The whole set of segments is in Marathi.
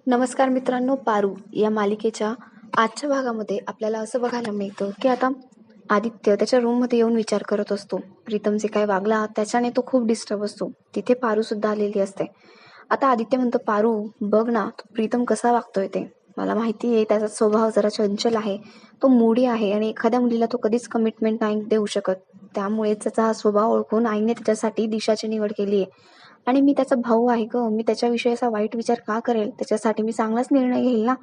नमस्कार मित्रांनो, पारू या मालिकेच्या आजच्या भागामध्ये आपल्याला असं बघायला मिळतं की आता आदित्य त्याच्या रूममध्ये येऊन विचार करत असतो. प्रीतम जे काय वागला त्याच्याने तो खूप डिस्टर्ब असतो. तिथे पारू सुद्धा आलेली असते. आता आदित्य म्हणतो, पारू बघ ना, तो प्रीतम कसा वागतोय ते. मला माहिती आहे त्याचा स्वभाव जरा चंचल आहे, तो मूडी आहे आणि एखाद्या मुलीला तो कधीच कमिटमेंट नाही देऊ शकत. त्यामुळे त्याचा हा स्वभाव ओळखून आईने त्याच्यासाठी दिशाची निवड केली आहे. आणि मी त्याचा भाऊ आहे ग, मी त्याच्याविषयी असा वाईट विचार का करेल. त्याच्यासाठी मी चांगलाच निर्णय घेईल ना.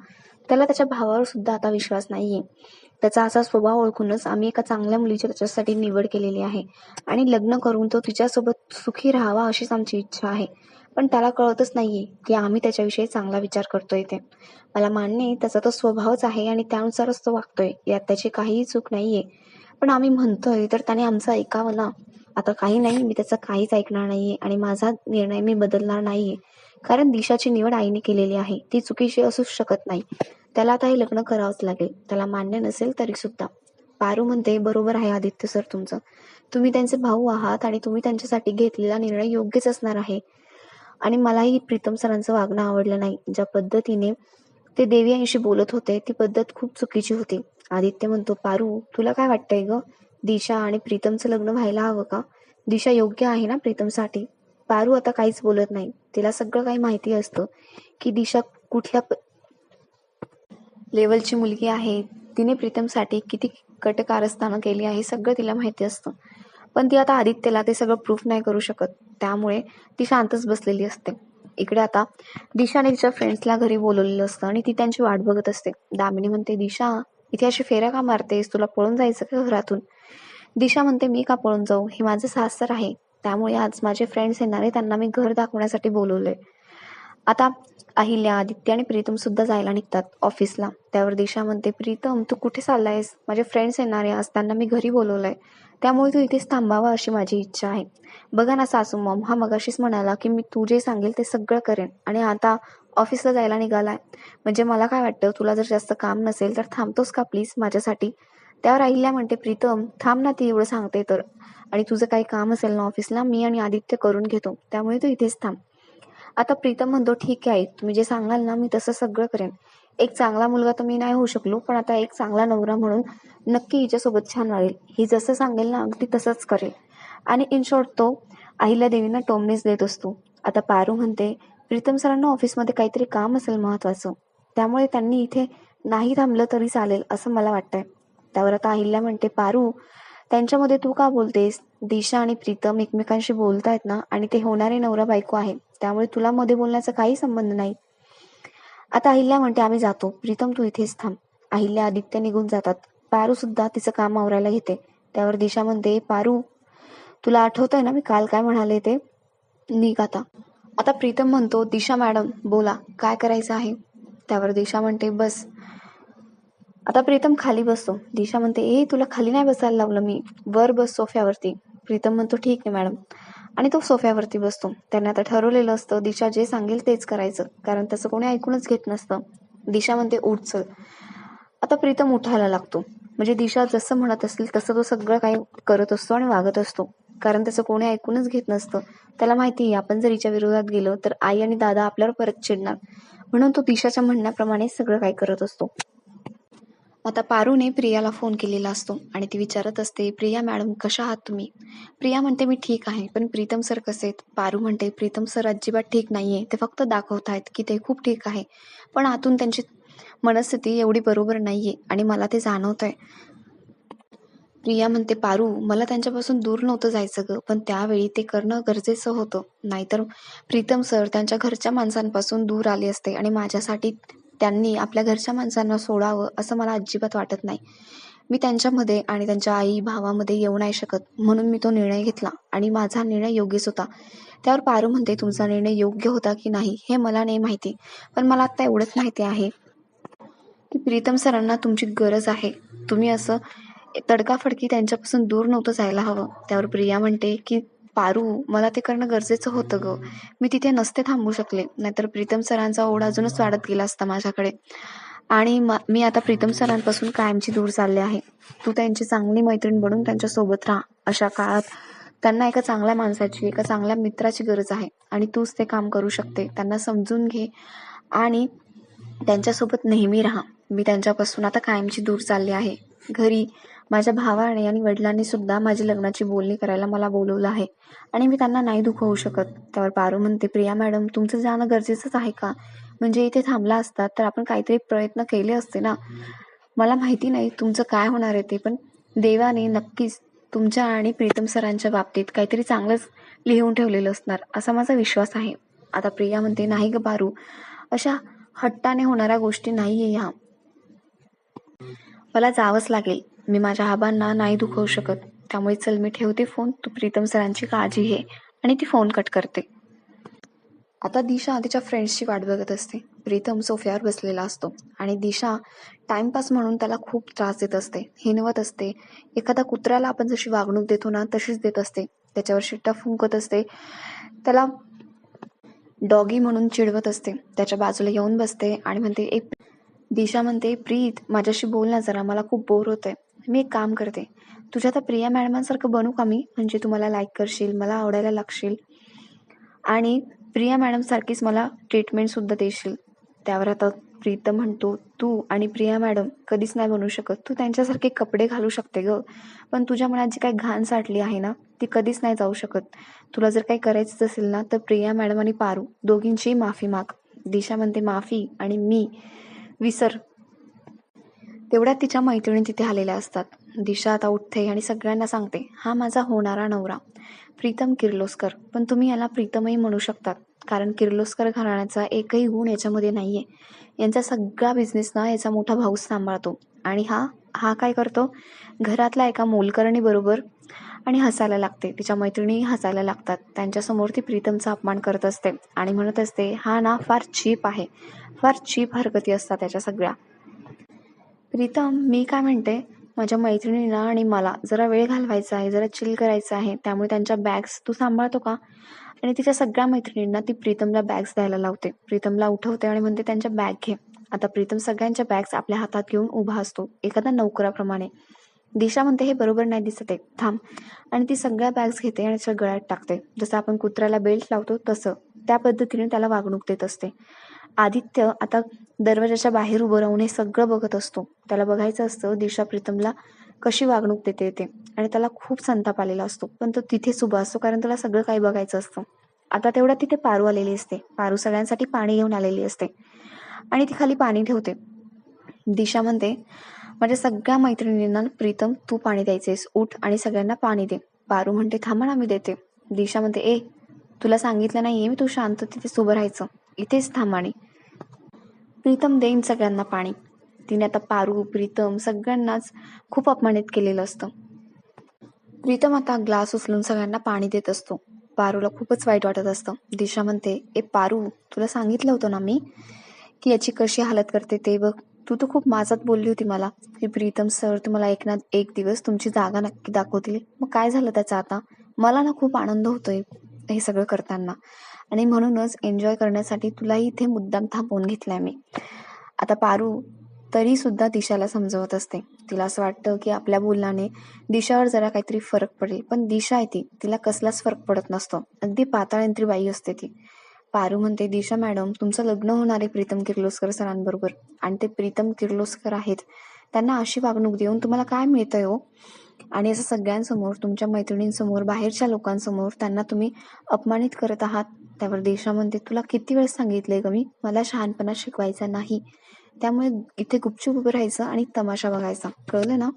त्याला त्याच्या भावावर सुद्धा आता विश्वास नाहीये. त्याचा असा स्वभाव ओळखूनच आम्ही एका चांगल्या मुलीची त्याच्यासाठी निवड केलेली आहे आणि लग्न करून तो तिच्यासोबत सुखी राहावा अशीच आमची इच्छा आहे. पण त्याला कळतच नाहीये की आम्ही त्याच्याविषयी चांगला विचार करतोय ते. मला मान्य आहे त्याचा तो स्वभावच आहे आणि त्यानुसारच तो वागतोय, यात त्याची काहीही चूक नाहीये. पण आम्ही म्हणतोय तर त्याने आमचं ऐकावं ना. आता काही नाही, मी त्याचं काहीच ऐकणार नाहीये आणि माझा निर्णय मी बदलणार नाहीये. कारण दिशाची निवड आईने केलेली आहे, ती चुकीची असूच शकत नाही. त्याला आता हे लग्न करावंच लागेल, त्याला मान्य नसेल तरी सुद्धा. पारू म्हणते, बरोबर आहे आदित्य सर तुमचं. तुम्ही त्यांचे भाऊ आहात आणि तुम्ही त्यांच्यासाठी घेतलेला निर्णय योग्यच असणार आहे. आणि मलाही प्रीतम सरांचं वागणं आवडलं नाही. ज्या पद्धतीने ते देवी आईशी बोलत होते ती पद्धत खूप चुकीची होती. आदित्य म्हणतो, पारू तुला काय वाटतंय ग? दिशा आणि प्रीतमचं लग्न व्हायला हवं का? दिशा योग्य आहे ना प्रीतमसाठी? पारू आता काहीच बोलत नाही. तिला सगळं काही माहिती असतं की दिशा कुठल्या लेवलची मुलगी आहे. तिने प्रीतमसाठी किती कटकारस्थानं केली आहे सगळं तिला माहिती असतं. पण ती आता आदित्यला ते सगळं प्रूफ नाही करू शकत. त्यामुळे ती शांतच बसलेली असते. इकडे आता दिशाने तिच्या फ्रेंड्सला घरी बोलवलेलं असतं आणि ती त्यांची वाट बघत असते. दामिनी म्हणते, दिशा इथे अशी फेऱ्या का मारतेस? तुला पळून जायचं का घरातून? दिशा म्हणते, मी का पळून जाऊ? हे माझं सासर आहे. त्यामुळे आज माझे फ्रेंड्स येणार आहे, त्यांना मी घर दाखवण्यासाठी बोलवलंय. आता अहिल्या, आदित्य आणि प्रीतम सुद्धा जायला निघतात ऑफिसला. त्यावर दिशा म्हणते, प्रीतम तू कुठे चाललायस? माझे फ्रेंड्स येणार आहे आज, त्यांना मी घरी बोलवलंय. त्यामुळे तू इथेच थांबावा अशी माझी इच्छा आहे. बघा ना सासू मॉम, हा मगाशीच म्हणाला की मी तू जे सांगेल ते सगळं करेन आणि आता ऑफिसला जायला निघालाय. म्हणजे मला काय वाटतं, तुला जर जास्त काम नसेल तर थांबतोस का प्लीज माझ्यासाठी? त्यावर अहिल्या म्हणते, प्रीतम थांब ना, ती एवढं सांगते तर. आणि तुझं काही काम असेल ना ऑफिसला, मी आणि आदित्य करून घेतो, त्यामुळे तू इथेच थांब. आता प्रीतम म्हणतो, ठीक आहे तुम्ही जे सांगाल ना मी तसं सगळं करेन. एक चांगला मुलगा तर मी नाही होऊ शकलो, पण आता एक चांगला नवरा म्हणून नक्की हिच्यासोबत छान राहील. ही जसं सांगेल ना अगदी तसंच करेल. आणि इन शॉर्ट तो अहिल्यादेवींना टोमणेच देत असतो. आता पारू म्हणते, प्रीतम सरांना ऑफिसमध्ये काहीतरी काम असेल महत्वाचं, त्यामुळे त्यांनी इथे नाही थांबलं तरी चालेल असं मला वाटतंय. त्यावर आता अहिल्या म्हणते, पारू त्यांच्यामध्ये तू का बोलतेस? दिशा आणि प्रीतम एकमेकांशी बोलतायत ना आणि ते होणारे नवरा बायको आहे, त्यामुळे तुला मध्ये बोलण्याचा काही संबंध नाही. आता अहिल्या म्हणते, आम्ही जातो, प्रीतम तू इथेच थांब. अहिल्या आदित्य निघून जातात. पारू सुद्धा तिचं काम आवरायला घेते. त्यावर दिशा म्हणते, पारू तुला आठवतंय ना मी काल काय म्हणाले ते? निघ आता. आता प्रीतम म्हणतो, दिशा मॅडम बोला काय करायचं आहे? त्यावर दिशा म्हणते, बस. आता प्रीतम खाली बसतो. दिशा म्हणते, ए तुला खाली नाही बसायला लावलं मी, वर बस सोफ्यावरती. प्रीतम म्हणतो, ठीक आहे मॅडम. आणि तो सोफ्यावरती बसतो. त्याने आता ठरवलेलं असतं दिशा जे सांगेल तेच करायचं, कारण त्याचं कोणी ऐकूनच घेत नसतं. दिशा म्हणते, उठ चल. आता प्रीतम उठायला लागतो. म्हणजे दिशा जसं म्हणत असेल तसं तो सगळं काही करत असतो आणि वागत असतो, कारण त्याचं कोणी ऐकूनच घेत नसतं. त्याला माहिती आहे आपण जर हिच्या विरोधात गेलो तर आई आणि दादा आपल्यावर परत चिडणार, म्हणून तो दिशाच्या म्हणण्याप्रमाणे सगळं काही करत असतो. आता पारूने प्रियाला फोन केलेला असतो आणि ती विचारत असते, प्रिया मॅडम कशा आहात तुम्ही? प्रिया म्हणते, मी ठीक आहे, पण प्रीतम सर कसे आहेत? पारू म्हणते, प्रीतम सर अजिबात ठीक नाहीये, ते फक्त दाखवतायत की ते खूप ठीक आहे, पण आतून त्यांची मनस्थिती एवढी बरोबर नाहीये आणि मला ते जाणवतंय. प्रिया म्हणते, पारू मला त्यांच्यापासून दूर नव्हतं जायचं ग, पण त्यावेळी ते करणं गरजेचं होतं. नाहीतर प्रीतम सर त्यांच्या घरच्या माणसांपासून दूर आले असते आणि माझ्यासाठी त्यांनी आपल्या घरच्या माणसांना सोडावं असं मला अजिबात वाटत नाही. मी त्यांच्यामध्ये आणि त्यांच्या आई भावामध्ये येऊ नाही शकत, म्हणून मी तो निर्णय घेतला आणि माझा निर्णय योग्यच होता. त्यावर पारू म्हणते, तुमचा निर्णय योग्य होता की नाही हे मला नाही माहिती, पण मला आता एवढंच माहिती आहे की प्रीतम सरांना तुमची गरज आहे. तुम्ही असं तडकाफडकी त्यांच्यापासून दूर नव्हतं जायला हवं. त्यावर प्रिया म्हणते की पारू मला ते करणं गरजेचं होतं ग, मी तिथे नसते थांबू शकले, नाहीतर प्रीतम सरांचा ओढ अजूनच वाढत गेला असता माझ्याकडे. आणि मी आता प्रीतम सरांपासून कायमची दूर चालले आहे. तू त्यांची चांगली मैत्रीण बनून त्यांच्या सोबत राहा. अशा काळात त्यांना एका चांगल्या माणसाची, एका चांगल्या मित्राची गरज आहे आणि तूच ते काम करू शकते. त्यांना समजून घे आणि त्यांच्यासोबत नेहमी राहा. मी त्यांच्यापासून आता कायमची दूर चालली आहे. घरी माझ्या भावाने आणि वडिलांनी सुद्धा माझी लग्नाची बोलणी करायला मला बोलवलं आहे आणि मी त्यांना नाही दुखवू शकत. त्यावर पारू म्हणते, प्रिया मॅडम तुमचं जाणं गरजेचंच आहे का? म्हणजे इथे थांबला असतात तर आपण काहीतरी प्रयत्न केले असते ना. मला माहिती नाही तुमचं काय होणार आहे ते, पण देवाने नक्कीच तुमच्या आणि प्रीतम सरांच्या बाबतीत काहीतरी चांगलंच लिहून ठेवलेलं असणार असा माझा विश्वास आहे. आता प्रिया म्हणते, नाही ग पारू, अशा हट्टाने होणाऱ्या गोष्टी नाहीये ह्या. मला जावंच लागेल. मी माझ्या आबांना नाही दुखवू शकत. त्यामुळे चल मी ठेवते फोन. तू प्रीतम सरांची काळजी घे. आणि ती फोन कट करते. आता दिशा तिच्या फ्रेंड्सची वाट बघत असते. प्रीतम सोफ्यावर बसलेला असतो आणि दिशा टाइमपास म्हणून त्याला खूप त्रास देत असते, हिणवत असते. एखाद्या कुत्र्याला आपण जशी वागणूक देतो ना तशीच देत असते. त्याच्यावर शिट्टा फुंकत असते. त्याला डॉगी म्हणून चिडवत असते. त्याच्या बाजूला येऊन बसते आणि म्हणते, दिशा म्हणते, प्रीत माझ्याशी बोल ना जरा, मला खूप बोर होतंय. मी एक काम करते, तुझ्या आता प्रिया मॅडमांसारखं बनू का मी? म्हणजे तू मला लाईक करशील, मला आवडायला लागशील आणि प्रिया मॅडम सारखीच मला ट्रीटमेंट सुद्धा देशील. त्यावर आता प्रीतम म्हणतो, तू आणि प्रिया मॅडम कधीच नाही बनू शकत. तू त्यांच्यासारखे कपडे घालू शकते ग, पण तुझ्या मनात जी काही घाण साठली आहे ना ती कधीच नाही जाऊ शकत. तुला जर काही करायचं असेल ना तर प्रिया मॅडम आणि पारू दोघींची माफी माग. दिशा म्हणते, माफी आणि मी विसर. तेवढ्यात तिच्या मैत्रिणी तिथे आलेल्या असतात. दिशा आता उठते आणि सगळ्यांना सांगते, हा माझा होणारा नवरा प्रीतम किर्लोस्कर. पण तुम्ही याला प्रीतमही म्हणू शकतात, कारण किर्लोस्कर घराण्याचा एकही गुण याच्यामध्ये नाहीये. यांचा सगळा बिझनेस ना याचा मोठा भाऊ सांभाळतो आणि हा हा काय करतो, घरातला एका मोलकरणी बरोबर आणि हसायला लागते. तिच्या मैत्रिणी हसायला लागतात. त्यांच्यासमोर ती प्रीतमचा अपमान करत असते आणि म्हणत असते, हा ना फार चीप आहे. फार चीप हरकती असतात त्याच्या सगळ्या. प्रीतम, मी काय म्हणते, माझ्या मैत्रिणींना आणि मला जरा वेळ घालवायचा आहे, जरा चिल करायचं आहे. त्यामुळे त्यांच्या बॅग्स तू सांभाळतो का? आणि तिच्या सगळ्या मैत्रिणींना ती प्रीतमला बॅग्स द्यायला लावते. प्रीतमला उठवते आणि म्हणते, त्यांच्या बॅग घे. आता प्रीतम सगळ्यांच्या बॅग्स आपल्या हातात घेऊन उभा असतो, एखादा नोकराप्रमाणे. दिशा म्हणते, हे बरोबर नाही दिसत आहे, थांब. आणि ती सगळ्या बॅग्स घेते आणि त्याच्या गळ्यात टाकते. जसं आपण कुत्र्याला बेल्ट लावतो तसं त्या पद्धतीने त्याला वागणूक देत असते. आदित्य आता दरवाजाच्या बाहेर उभं राहून हे सगळं बघत असतो. त्याला बघायचं असतं दिशा प्रीतमला कशी वागणूक देते ते, आणि त्याला खूप संताप आलेला असतो. पण तो तिथेच उभा असतो, कारण त्याला सगळं काही बघायचं असतं. आता तेवढ्या तिथे पारू आलेली असते. पारू सगळ्यांसाठी पाणी घेऊन आलेली असते आणि ती खाली पाणी ठेवते. दिशा म्हणते, माझ्या सगळ्या मैत्रिणींना प्रीतम तू पाणी द्यायचेस, उठ आणि सगळ्यांना पाणी दे. पारू म्हणते, थांबा ना मी देते. दिशा म्हणते, तुला सांगितलं नाहीये मी, तू शांत तिथेच उभं राहायचं, इथेच थांब. आणि प्रीतम देईन सगळ्यांना पाणी. तिने आता पारू, प्रीतम सगळ्यांनाच खूप अपमानित केलेलं असतं. प्रीतम आता ग्लास उचलून सगळ्यांना पाणी देत असतो. पारूला खूपच वाईट वाटत असतं. दिशा म्हणते, पारू, तुला सांगितलं होतं ना मी की याची कशी हालत करते ते बघ. तू तर खूप माझ्यात बोलली होती मला की प्रीतम सर तुम्हाला एक ना एक दिवस तुमची जागा नक्की दाखवतील. मग काय झालं त्याचं आता? मला ना खूप आनंद होतोय हे सगळं करताना, आणि म्हणूनच एन्जॉय करण्यासाठी तुलाही इथे मुद्दाम थांबवून घेतलाय मी. आता पारू तरी सुद्धा दिशाला समजवत असते. तिला असं वाटतं की आपल्या बोलण्याने दिशावर जरा काहीतरी फरक पडेल, पण दिशा आहे ती, तिला कसलाच फरक पडत नसतो. अगदी पाताळंत्री बाई असते ती. पारू म्हणते, दिशा मॅडम तुमचं लग्न होणार आहे प्रीतम किर्लोस्कर सरांबरोबर, आणि ते प्रीतम किर्लोस्कर आहेत, त्यांना अशी वागणूक देऊन तुम्हाला काय मिळतंय हो? आणि असं सगळ्यांसमोर, तुमच्या मैत्रिणींसमोर, बाहेरच्या लोकांसमोर त्यांना तुम्ही अपमानित करत आहात. त्यावर दिशा म्हणते, तुला किती वेळेस सांगितलंय का मी, मला शहाणपणा शिकवायचा नाही. त्यामुळे इथे गुपचूप उभं राहायचं आणि तमाशा बघायचा, कळलं ना?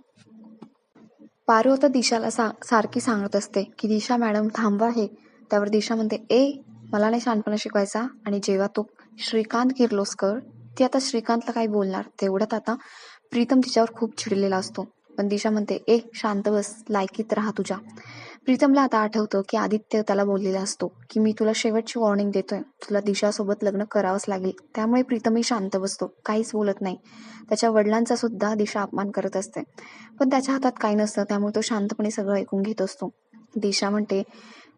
पारू आता दिशाला सारखी सांगत असते की दिशा मॅडम थांबवा हे. त्यावर दिशा म्हणते, मला नाही शहाणपणा शिकवायचा. आणि जेव्हा तो श्रीकांत किर्लोस्कर, ती आता श्रीकांतला काय बोलणार, तेवढ्यात आता प्रीतम तिच्यावर खूप चिडलेला असतो. पण दिशा म्हणते, शांत बस, लायकीत राहा तुझ्या. प्रीतमला आता आठवतं की आदित्य त्याला बोललेला असतो की मी तुला शेवटची वॉर्निंग देतोय, तुला दिशासोबत लग्न करावंच लागेल. त्यामुळे प्रीतमही शांत बसतो, काहीच बोलत नाही. त्याच्या वडिलांचा सुद्धा दिशा अपमान करत असते, पण त्याच्या हातात काही नसतं, त्यामुळे तो शांतपणे सगळं ऐकून घेत असतो. दिशा म्हणते,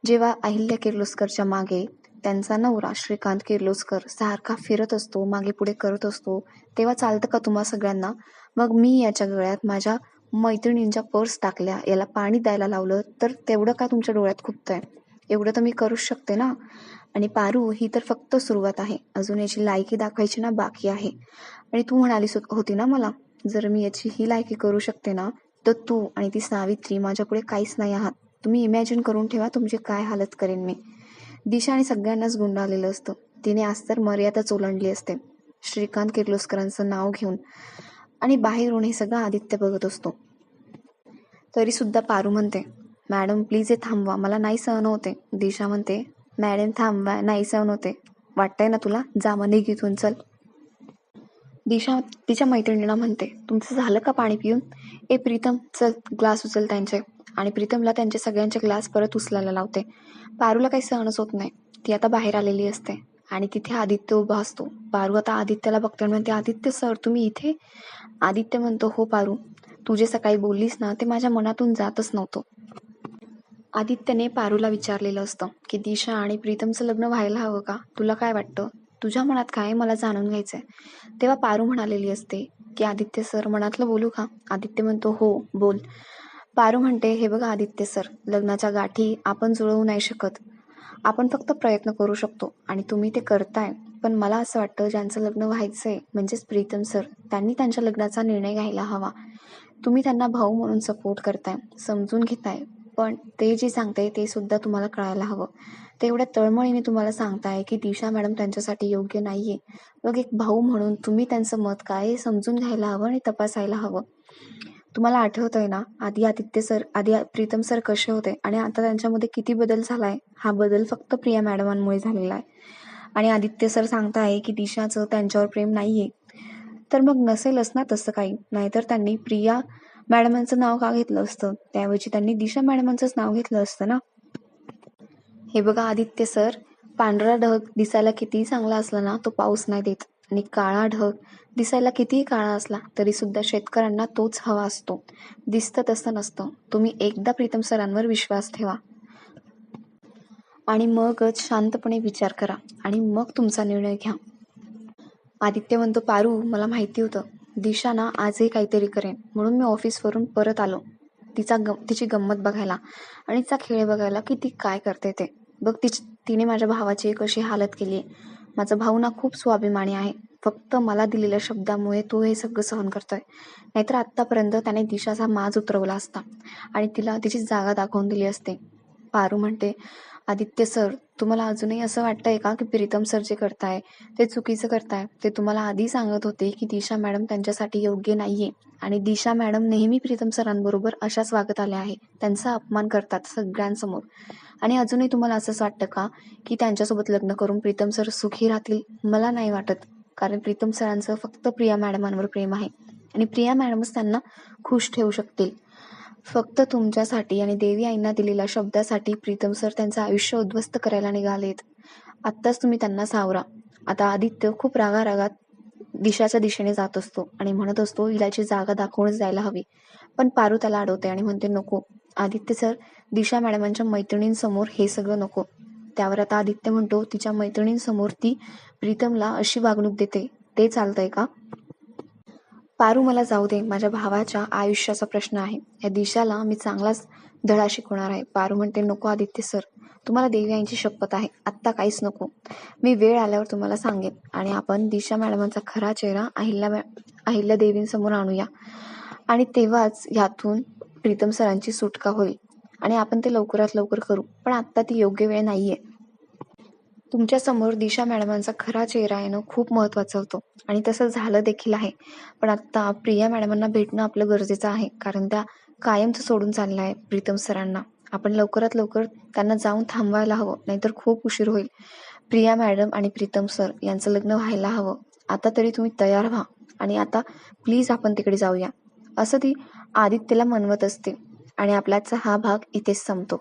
जेव्हा अहिल्या किर्लोस्करच्या मागे त्यांचा नवरा श्रीकांत किर्लोस्कर सारखा फिरत असतो, मागे पुढे करत असतो, तेव्हा चालतं का तुम्हा सगळ्यांना? मग मी याच्या गळ्यात माझ्या मैत्रिणींच्या पर्स टाकल्या, याला पाणी द्यायला लावलं, तर तेवढं का तुमच्या डोळ्यात खुपतंय? एवढं तर मी करूच शकते ना. आणि पारू ही तर फक्त सुरुवात आहे, अजून याची लायकी दाखवायची ना बाकी आहे. आणि तू म्हणालीस होती ना मला, जर मी याची ही लायकी करू शकते ना, तर तू आणि ती सावित्री माझ्यापुढे काहीच नाही आहात. तुम्ही इमॅजिन करून ठेवा तुमची काय हालत करेन मी. दिशा आणि सगळ्यांनाच गुंडाळलेलं असतं. तिने आज तर मर्यादाच ओलांडली असते श्रीकांत किर्लोस्करांचं नाव घेऊन. आणि बाहेरून हे सगळं आदित्य बघत असतो. तरी सुद्धा पारू म्हणते, मॅडम प्लीज हे थांबवा, मला नाही सहन होते. दिशा म्हणते, मॅडम थांबवा, नाही सहन होते. वाटतंय ना तुला, जा मग निघ इथून, चल. दिशा तिच्या मैत्रिणीला म्हणते, तुमचं झालं का पाणी पिऊन? ए प्रीतम, चल ग्लास उचल त्यांचे. आणि प्रीतमला त्यांचे सगळ्यांचे ग्लास परत उचलायला लावते. पारूला काही सहनच होत नाही. ती आता बाहेर आलेली असते आणि तिथे आदित्य उभा असतो. पारू आता आदित्यला बघते आणि म्हणते, आदित्य सर तुम्ही इथे? आदित्य म्हणतो, हो पारू, तू जे सकाळी बोललीस ना ते माझ्या मनातून जातच नव्हतं. आदित्यने पारूला विचारलेलं असतं की दिशा आणि प्रीतमचं लग्न व्हायला हवं का? तुला काय वाटतं? तुझ्या मनात काय मला जाणून घ्यायचंय. तेव्हा पारू म्हणालेली असते की आदित्य सर मनातलं बोलू का? आदित्य म्हणतो, हो बोल. पारू म्हणते, हे बघा आदित्य सर, लग्नाच्या गाठी आपण जुळवू नाही शकत. आपण फक्त प्रयत्न करू शकतो आणि तुम्ही ते करताय. पण मला असं वाटतं ज्यांचं लग्न व्हायचंय म्हणजेच प्रीतम सर, त्यांनी त्यांच्या लग्नाचा निर्णय घ्यायला हवा. तुम्ही त्यांना भाऊ म्हणून सपोर्ट करताय, समजून घेताय, पण ते जे सांगताय ते सुद्धा तुम्हाला कळायला हवं. ते एवढ्या तळमळीने तुम्हाला सांगताय की दिशा मॅडम त्यांच्यासाठी योग्य नाहीये. मग एक भाऊ म्हणून तुम्ही त्यांचं मत काय हे समजून घ्यायला हवं आणि तपासायला हवं. तुम्हाला आठवतंय ना, आधी प्रीतम सर कसे होते आणि आता त्यांच्यामध्ये किती बदल झालाय. हा बदल फक्त प्रिया मॅडमांमुळे झालेला आहे. आणि आदित्य सर सांगताय की दिशाचं त्यांच्यावर प्रेम नाहीये. तर मग नसेलच ना तसं काही, नाहीतर त्यांनी प्रिया मॅडमांचं नाव का घेतलं असतं? त्याऐवजी त्यांनी दिशा मॅडमांचंच नाव घेतलं असतं ना. हे बघा आदित्य सर, पांढरा ढग दिसायला कितीही चांगला असला ना तो पाऊस नाही देत. आणि काळा ढग दिसायला कितीही काळा असला तरी सुद्धा शेतकऱ्यांना तोच हवा असतो. दिसतं तसं नसतं. तुम्ही एकदा प्रीतम सरांवर विश्वास ठेवा आणि मगच शांतपणे विचार करा आणि मग तुमचा निर्णय घ्या. आदित्य म्हणतो, पारू मला माहिती होतं दिशा ना आजही काहीतरी करेन, म्हणून मी ऑफिसवरून परत आलो तिची गंमत बघायला आणि तिचा खेळ बघायला की ती काय करते ते. बघ तिने माझ्या भावाची कशी हालत केली. माझा भाऊ ना खूप स्वाभिमानी आहे. फक्त मला दिलेल्या शब्दामुळे तो हे सगळं सहन करतोय. नाहीतर आतापर्यंत त्याने दिशाचा माज उतरवला असता आणि तिला तिची जागा दाखवून दिली असते. पारू म्हणते, आदित्य सर तुम्हाला अजूनही असं वाटतंय का की प्रीतम सर जे करताय ते चुकीचं करताय? ते तुम्हाला आधी सांगत होते की दिशा मॅडम त्यांच्यासाठी योग्य नाहीये आणि दिशा मॅडम नेहमी प्रीतम सरांबरोबर अशाच वागत आल्या आहे. त्यांचा अपमान करतात सगळ्यांसमोर. आणि अजूनही तुम्हाला असंच वाटतं का की त्यांच्यासोबत लग्न करून प्रीतम सर सुखी राहतील? मला नाही वाटत. कारण प्रीतम सरांचं फक्त प्रिया मॅडमांवर प्रेम आहे आणि प्रिया मॅडमच त्यांना खुश ठेवू शकतील. फक्त तुमच्यासाठी आणि देवी आईंना दिलेल्या शब्दासाठी प्रीतम सर त्यांचं आयुष्य उद्ध्वस्त करायला निघालेत. आत्ताच तुम्ही त्यांना सावरा. आता आदित्य खूप रागारागात दिशाच्या दिशेने जात असतो आणि म्हणत असतो हिलाची जागा दाखवूनच जायला हवी. पण पारू त्याला अडवते आणि म्हणते, नको आदित्य सर, दिशा मॅडमांच्या मैत्रिणींसमोर हे सगळं नको. त्यावर आता आदित्य म्हणतो, तिच्या मैत्रिणींसमोर ती प्रीतमला अशी वागणूक देते, ते चालतंय का? पारू मला जाऊ दे, माझ्या भावाच्या आयुष्याचा प्रश्न आहे. या दिशाला मी चांगलाच धडा शिकवणार आहे. पारू म्हणते, नको आदित्य सर, तुम्हाला देवी आईंची शपथ आहे, आत्ता काहीच नको. मी वेळ आल्यावर तुम्हाला सांगेन आणि आपण दिशा मॅडमांचा खरा चेहरा अहिल्या देवींसमोर आणूया आणि तेव्हाच ह्यातून प्रीतम सरांची सुटका होईल आणि आपण ते लवकरात लवकर करू. पण आत्ता ती योग्य वेळ नाहीये. तुमच्या समोर दिशा मॅडमांचा खरा चेहरा येणं खूप महत्त्वाचं होतं आणि तसं झालं देखील आहे. पण आत्ता प्रिया मॅडमांना भेटणं आपलं गरजेचं आहे, कारण त्या कायमचं सोडून चालल्या आहे प्रीतम सरांना. आपण लवकरात लवकर त्यांना जाऊन थांबवायला हवं, नाहीतर खूप उशीर होईल. प्रिया मॅडम आणि प्रीतम सर यांचं लग्न व्हायला हवं. आता तरी तुम्ही तयार व्हा आणि आता प्लीज आपण तिकडे जाऊया, असं ती आदित्यला म्हणवत असते. आणि आपल्याचा हा भाग इथेच संपतो.